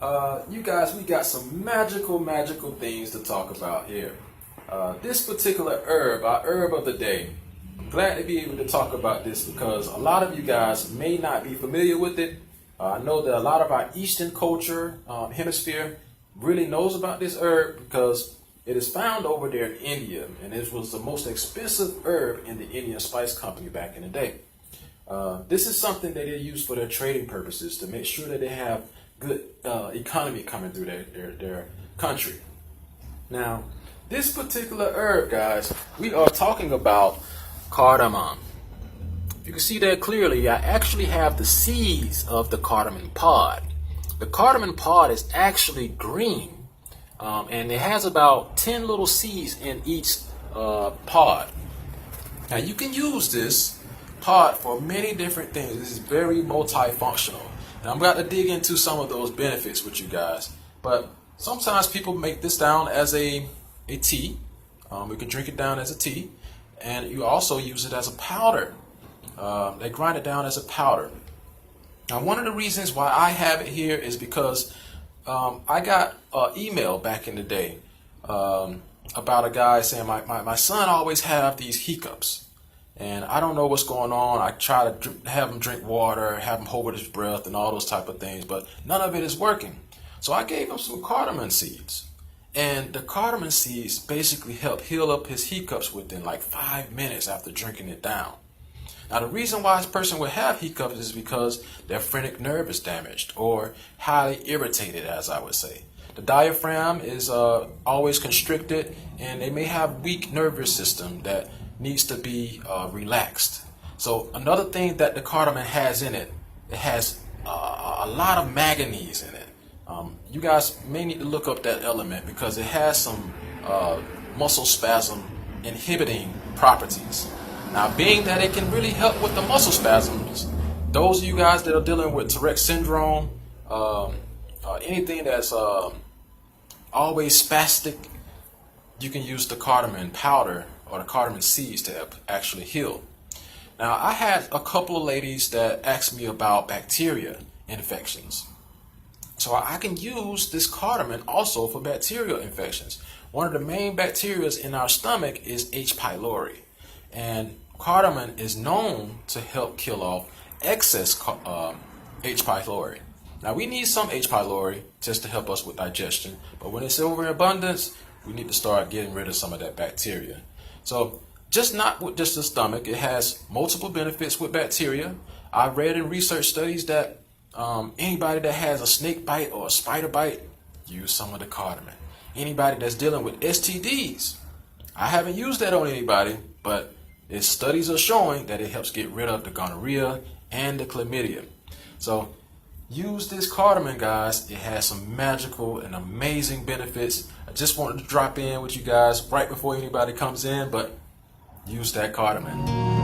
You guys, we got some magical things to talk about here. This particular herb, our herb of the day, I'm glad to be able to talk about this because a lot of you guys may not be familiar with it. I know that a lot of our Eastern culture hemisphere really knows about this herb because it is found over there in India, and it was the most expensive herb in the Indian Spice Company back in the day. This is something that they use for their trading purposes to make sure that they have good economy coming through their country. Now, this particular herb, guys, we are talking about cardamom. You can see that clearly. I actually have the seeds of the cardamom pod. The cardamom pod is actually green, and it has about 10 little seeds in each pod. Now, you can use this pod for many different things. This is very multifunctional. And I'm about to dig into some of those benefits with you guys. But sometimes people make this down as a tea. We can drink it down as a tea. And you also use it as a powder. They grind it down as a powder. Now, one of the reasons why I have it here is because I got an email back in the day about a guy saying my son always have these hiccups. And I don't know what's going on. I try to have him drink water, have him hold his breath and all those type of things, but none of it is working. So I gave him some cardamom seeds. And the cardamom seeds basically help heal up his hiccups within like 5 minutes after drinking it down. Now, the reason why this person would have hiccups is because their phrenic nerve is damaged or highly irritated, as I would say. The diaphragm is always constricted, and they may have weak nervous system that needs to be relaxed. So another thing that the cardamom has in it, it has a lot of manganese in it. You guys may need to look up that element because it has some muscle spasm inhibiting properties. Now, being that it can really help with the muscle spasms, those of you guys that are dealing with Tourette syndrome, anything that's always spastic, you can use the cardamom powder or the cardamom seeds to actually heal. Now, I had a couple of ladies that asked me about bacteria infections. So I can use this cardamom also for bacterial infections. One of the main bacteria in our stomach is H. pylori. And cardamom is known to help kill off excess H. pylori. Now, we need some H. pylori just to help us with digestion. But when it's over in abundance, we need to start getting rid of some of that bacteria. So just not with just the stomach, it has multiple benefits with bacteria. I read in research studies that anybody that has a snake bite or a spider bite, use some of the cardamom. Anybody that's dealing with STDs, I haven't used that on anybody, but its studies are showing that it helps get rid of the gonorrhea and the chlamydia. So use this cardamom, guys. It has some magical and amazing benefits. I just wanted to drop in with you guys right before anybody comes in, but use that cardamom.